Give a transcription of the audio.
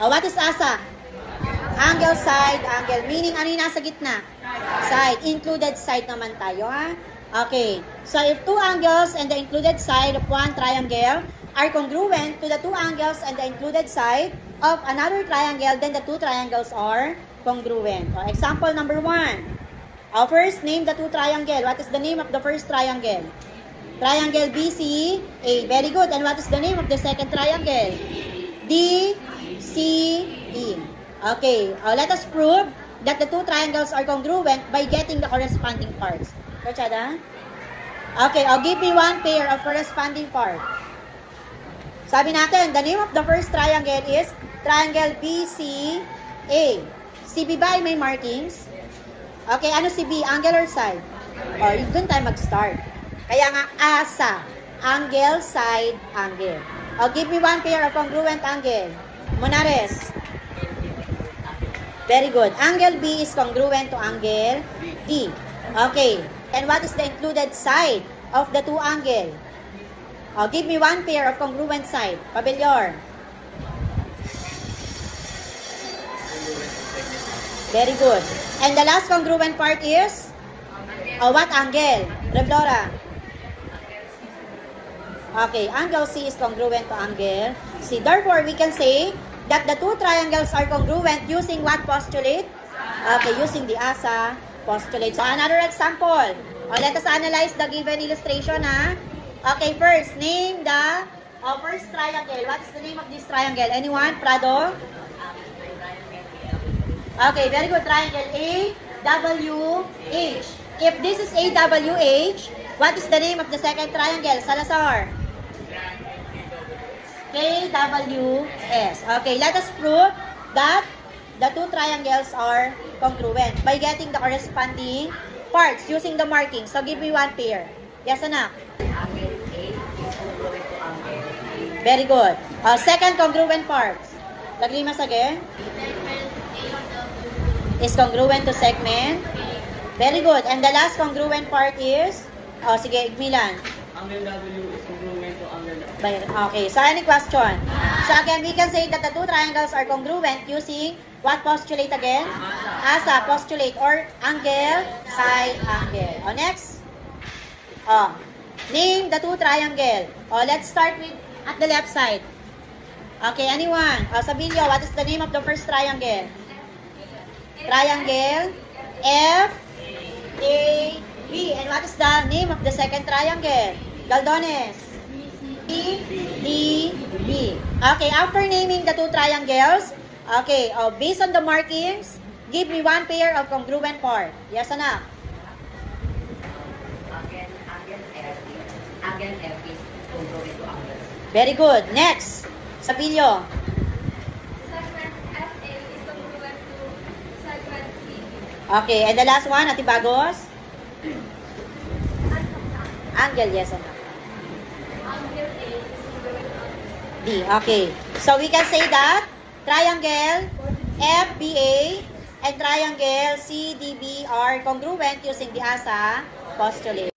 What is asa? Angle, side, angle. Meaning, ano yung nasa gitna? Side. Included side naman tayo, ha? Okay. So, if two angles and the included side of one triangle are congruent to the two angles and the included side of another triangle, then the two triangles are congruent. Example number 1. First, name the two triangle. What is the name of the first triangle? Triangle BCA. Very good. And what is the name of the second triangle? DCE. Okay. Let us prove that the two triangles are congruent by getting the corresponding parts. Kachada? Okay. Give me one pair of corresponding parts. Sabi natin, the name of the first triangle is triangle BCA. Si B ba ay may markings? Okay, ano si B? Angle or side? Doon tayo mag-start. Kaya nga, asa. Angle, side, angle. Give me one pair of congruent angle. Monares. Very good. Angle B is congruent to angle D. Okay. And what is the included side of the two angle? Give me one pair of congruent side. Pabelyor. Very good. And the last congruent part is? What angle? Reblora. Okay, angle C is congruent to angle C. Therefore, we can say that the two triangles are congruent using what postulate? Okay, using the asa postulate. So, another example. Let us analyze the given illustration, ha? Okay, first, name the first triangle. What is the name of this triangle? Anyone? Prado? Okay, very good. Triangle AWH. If this is AWH, what is the name of the second triangle? Salazar? KWS. Okay, let us prove that the two triangles are congruent by getting the corresponding parts using the marking. So, give me one pair. Yes, anak? Angle A is congruent to angle B. Very good. Second congruent parts. Lagrimas again. Is congruent to segment. Very good. And the last congruent part is? Sige, Igmilan. Angle W is congruent to angle W. Okay, so any question? So again, we can say that the two triangles are congruent using what postulate again? Asa postulate or angle, side, angle. Next. Name the two triangle. Let's start with at the left side. Okay, anyone? Sabihin nyo, what is the name of the first triangle? Triangle FAB. And what is the name of the second triangle? Galdones. DB. Okay, after naming the two triangles, okay, based on the markings, give me one pair of congruent part. Yes, anak? Angle F is congruent to angle. Very good. Next. Sapilyo. Segment FA is congruent to segment C. Okay, and the last one, Atibagos? Angle, yes, anak. Angle A is congruent to angle D. Okay. So we can say that triangle FBA and triangle CDB are congruent using the asa postulate.